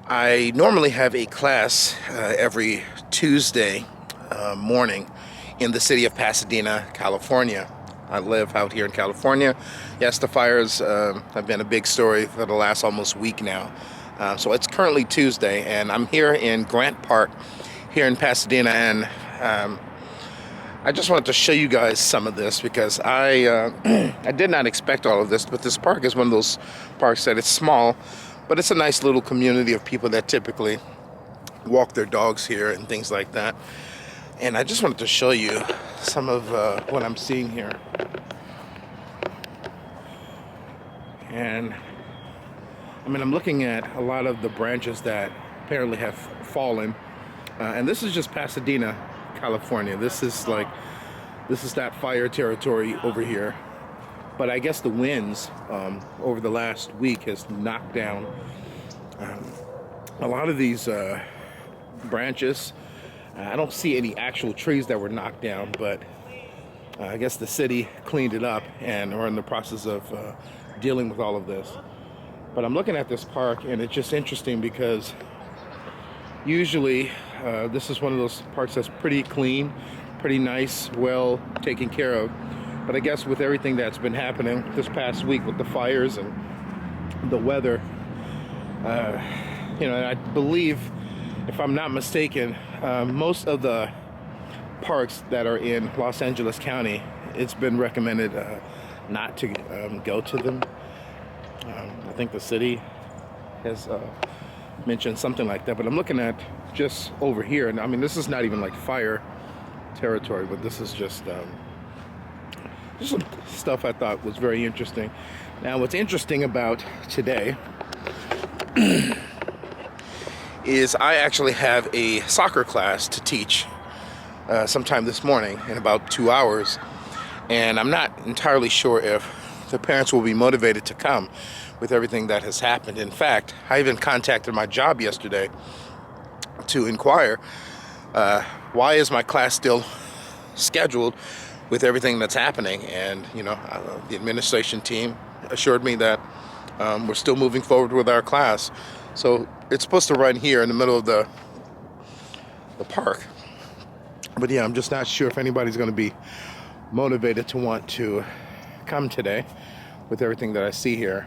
I normally have a class every Tuesday morning in the city of Pasadena, California. I live out here in California. Yes, the fires have been a big story for the last almost week now. So it's currently Tuesday, and I'm here in Grant Park here in Pasadena, and I just wanted to show you guys some of this because I I did not expect all of this, but this park is one of those parks that it's small, but it's a nice little community of people that typically walk their dogs here and things like that. And I just wanted to show you some of what I'm seeing here. And I mean, I'm looking at a lot of the branches that apparently have fallen. And this is just Pasadena, California. This is that fire territory over here. But I guess the winds over the last week has knocked down a lot of these branches. I don't see any actual trees that were knocked down, but I guess the city cleaned it up and are in the process of dealing with all of this. But I'm looking at this park, and it's just interesting because usually this is one of those parks that's pretty clean, pretty nice, well taken care of. But I guess with everything that's been happening this past week with the fires and the weather, and I believe, if I'm not mistaken, most of the parks that are in Los Angeles County, it's been recommended not to go to them. I think the city has mentioned something like that, but I'm looking at just over here, and I mean, this is not even like fire territory, but this is just some stuff I thought was very interesting. Now, what's interesting about today is I actually have a soccer class to teach sometime this morning in about 2 hours, and I'm not entirely sure if the parents will be motivated to come with everything that has happened. In fact, I even contacted my job yesterday to inquire why is my class still scheduled with everything that's happening, and the administration team assured me that we're still moving forward with our class. So it's supposed to run here in the middle of the park. But yeah, I'm just not sure if anybody's going to be motivated to want to come today with everything that I see here.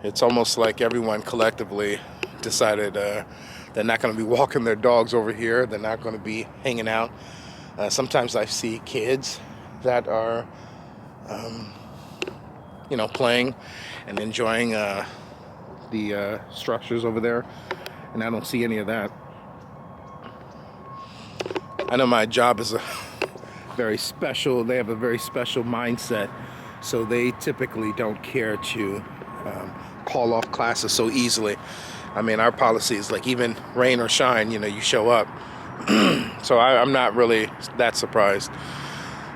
It's almost like everyone collectively decided they're not going to be walking their dogs over here. They're not going to be hanging out. Sometimes I see kids that are, playing and enjoying the structures over there, and I don't see any of that. I know my job is they have a very special mindset, so they typically don't care to call off classes so easily. I mean, our policy is like, even rain or shine, you show up. So I'm not really that surprised.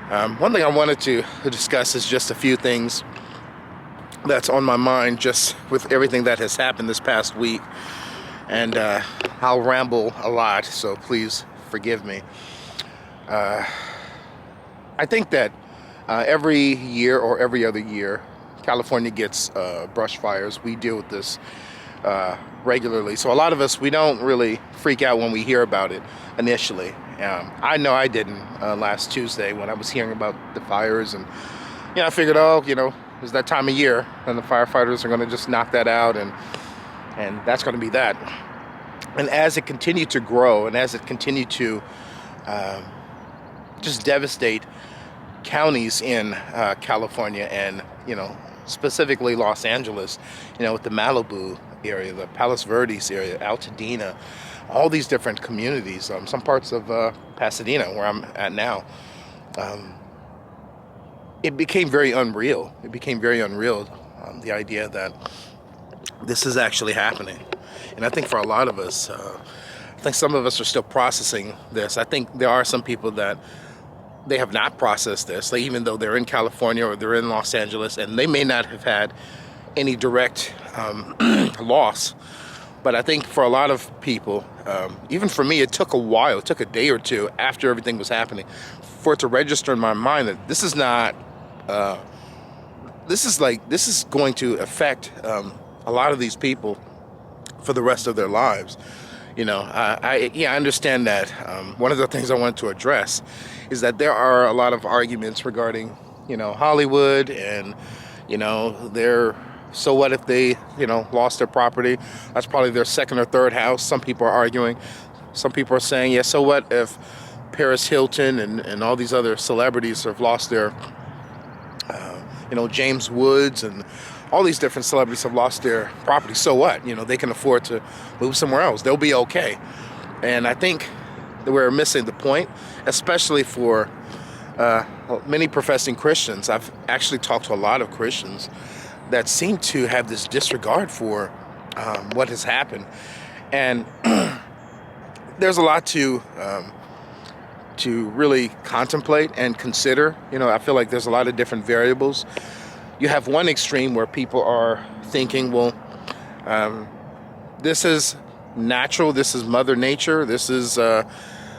One thing I wanted to discuss is just a few things that's on my mind just with everything that has happened this past week. And I'll ramble a lot, so please forgive me. I think that every year or every other year, California gets brush fires. We deal with this regularly. So a lot of us, we don't really freak out when we hear about it initially. I know I didn't last Tuesday when I was hearing about the fires, and I figured, it's that time of year and the firefighters are going to just knock that out, and that's going to be that. And as it continued to grow, and as it continued to just devastate counties in California, and specifically Los Angeles, with the Malibu area, the Palos Verdes area, Altadena, all these different communities, some parts of Pasadena where I'm at now, it became very unreal. The idea that this is actually happening. And I think for a lot of us, I think some of us are still processing this. I think there are some people that they have not processed this, even though they're in California or they're in Los Angeles, and they may not have had any direct loss. But I think for a lot of people, even for me, it took a while. It took a day or two after everything was happening for it to register in my mind that this is not, this is going to affect a lot of these people for the rest of their lives. I understand that. One of the things I wanted to address is that there are a lot of arguments regarding, Hollywood and, so what if they, lost their property? That's probably their second or third house. Some people are arguing. Some people are saying, yeah, so what if Paris Hilton and all these other celebrities have lost their, James Woods and all these different celebrities have lost their property. So what? They can afford to move somewhere else. They'll be okay. And I think that we're missing the point, especially for many professing Christians. I've actually talked to a lot of Christians that seem to have this disregard for what has happened. And there's a lot to really contemplate and consider. I feel like there's a lot of different variables. You have one extreme where people are thinking, well, this is natural, this is Mother Nature, this is, I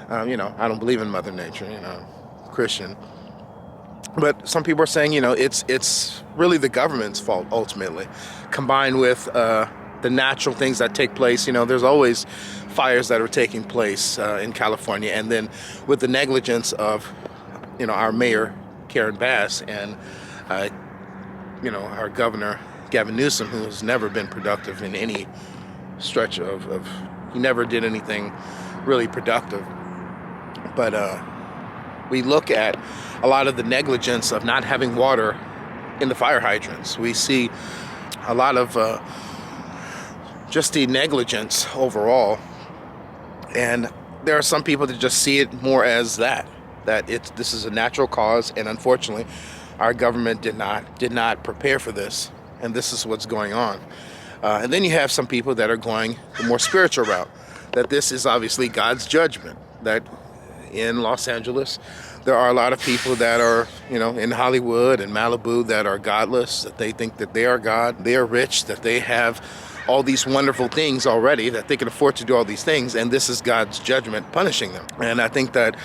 don't believe in Mother Nature, Christian. But some people are saying, it's really the government's fault ultimately, combined with the natural things that take place. There's always fires that are taking place in California, and then with the negligence of, our mayor, Karen Bass, and our governor, Gavin Newsom, who has never been productive in any stretch of he never did anything really productive. But we look at a lot of the negligence of not having water in the fire hydrants. We see a lot of just the negligence overall. And there are some people that just see it more as that this is a natural cause, and unfortunately our government did not prepare for this, and this is what's going on. And then you have some people that are going the more spiritual route, that this is obviously God's judgment, that in Los Angeles there are a lot of people that are, in Hollywood and Malibu that are godless, that they think that they are God, they are rich, that they have all these wonderful things already, that they can afford to do all these things, and this is God's judgment punishing them. And I think that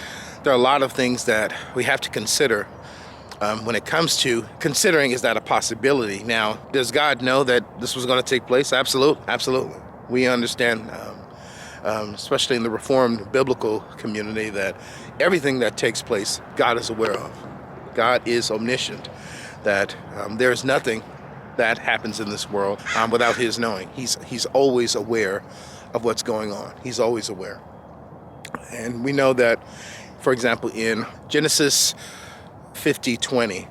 there are a lot of things that we have to consider when it comes to considering, is that a possibility? Now, does God know that this was going to take place? Absolutely. We understand, especially in the Reformed biblical community, that everything that takes place, God is aware of. God is omniscient, that there is nothing that happens in this world without his knowing. He's always aware of what's going on. He's always aware. And we know that, for example, in Genesis 50:20,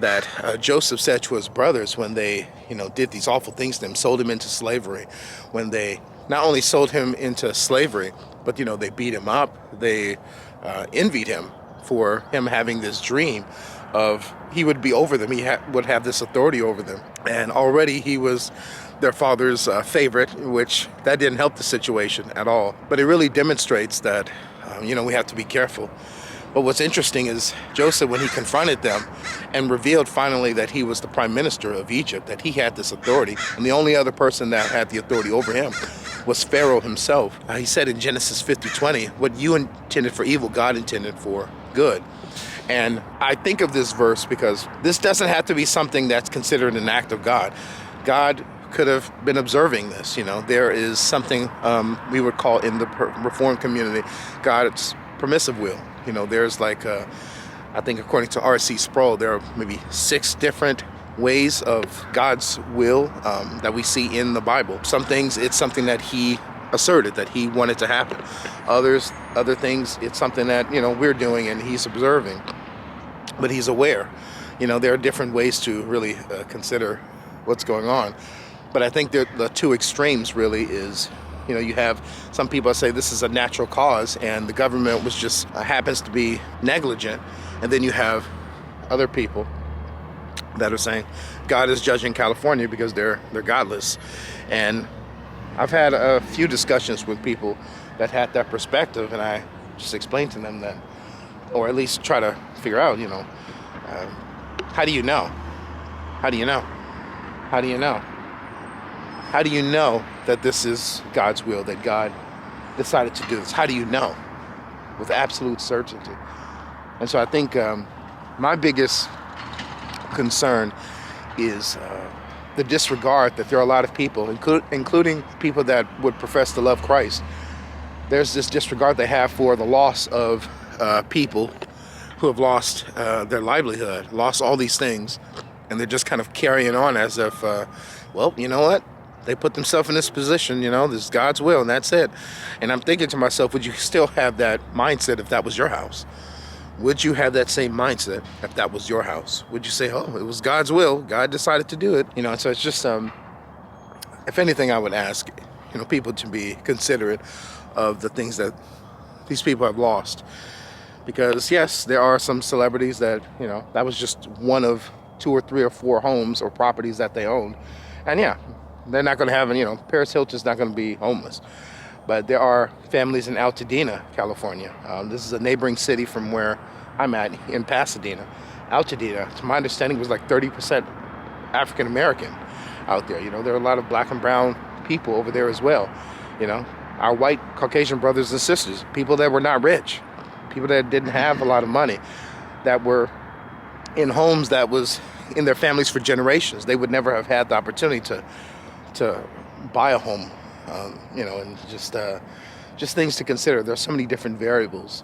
that Joseph said to his brothers when they, did these awful things to him, sold him into slavery, when they not only sold him into slavery, but, they beat him up, they envied him for him having this dream of he would be over them, he would have this authority over them. And already he was their father's favorite, which that didn't help the situation at all. But it really demonstrates that, we have to be careful. But what's interesting is Joseph, when he confronted them and revealed finally that he was the prime minister of Egypt, that he had this authority, and the only other person that had the authority over him was Pharaoh himself. He said in Genesis 50:20, what you intended for evil, God intended for good. And I think of this verse because this doesn't have to be something that's considered an act of God. God could have been observing this. There is something we would call in the Reformed community God's permissive will. There's I think according to R.C. Sproul, there are maybe 6 different ways of God's will that we see in the Bible. Some things, it's something that he asserted, that he wanted to happen. Other things, it's something that, we're doing and he's observing, but he's aware. There are different ways to really consider what's going on. But I think that the two extremes really is, you have some people that say this is a natural cause and the government was just happens to be negligent. And then you have other people that are saying God is judging California because they're godless. And I've had a few discussions with people that had that perspective, and I just explained to them that, or at least try to figure out, how do you know? How do you know? How do you know? How do you know that this is God's will, that God decided to do this? How do you know with absolute certainty? And so I think my biggest concern is the disregard that there are a lot of people, including people that would profess to love Christ. There's this disregard they have for the loss of people who have lost their livelihood, lost all these things, and they're just kind of carrying on as if, well, you know what? They put themselves in this position, you know, this is God's will, and that's it. And I'm thinking to myself, would you still have that mindset if that was your house? Would you have that same mindset if that was your house? Would you say, oh, it was God's will, God decided to do it? You know, so it's just, if anything, I would ask, you know, people to be considerate of the things that these people have lost. Because yes, there are some celebrities that, you know, that was just one of 2 or 3 or 4 homes or properties that they owned. And yeah, they're not going to have, you know, Paris Hilton's not going to be homeless. But there are families in Altadena, California. This is a neighboring city from where I'm at in Pasadena. Altadena, to my understanding, was like 30% African American out there. You know, there are a lot of black and brown people over there as well. You know, our white Caucasian brothers and sisters, people that were not rich, people that didn't have a lot of money, that were in homes that was in their families for generations. They would never have had the opportunity to buy a home, you know, and just things to consider. There's so many different variables,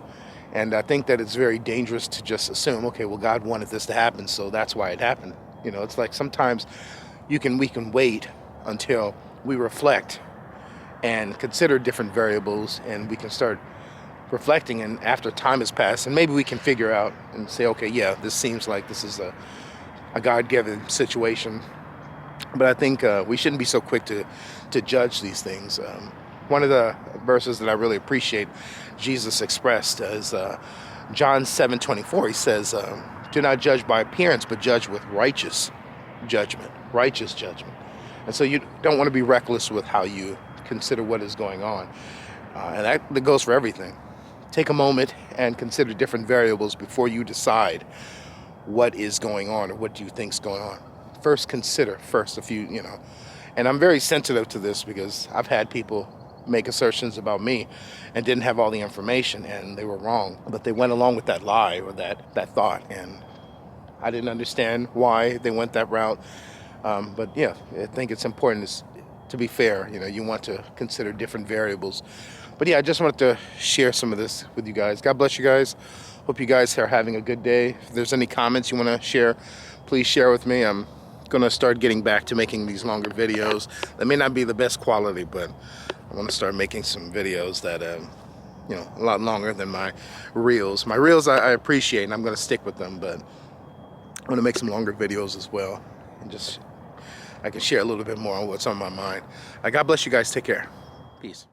and I think that it's very dangerous to just assume, okay, well, God wanted this to happen, so that's why it happened. You know, it's like sometimes we can wait until we reflect and consider different variables, and we can start reflecting, and after time has passed, and maybe we can figure out and say, okay, yeah, this seems like this is a God-given situation. But I think we shouldn't be so quick to judge these things. One of the verses that I really appreciate Jesus expressed is John 7:24. He says, do not judge by appearance, but judge with righteous judgment. Righteous judgment. And so you don't want to be reckless with how you consider what is going on. And that goes for everything. Take a moment and consider different variables before you decide what is going on or what do you think is going on. First, consider a few, you know. And I'm very sensitive to this because I've had people make assertions about me and didn't have all the information, and they were wrong. But they went along with that lie or that thought, and I didn't understand why they went that route. But yeah, I think it's important to be fair. You know, you want to consider different variables. But yeah, I just wanted to share some of this with you guys. God bless you guys. Hope you guys are having a good day. If there's any comments you want to share, please share with me. I'm going to start getting back to making these longer videos. They may not be the best quality, but I want to start making some videos that, you know, a lot longer than my reels. My reels I appreciate, and I'm going to stick with them, but I want to make some longer videos as well. And just, I can share a little bit more on what's on my mind. God bless you guys. Take care. Peace.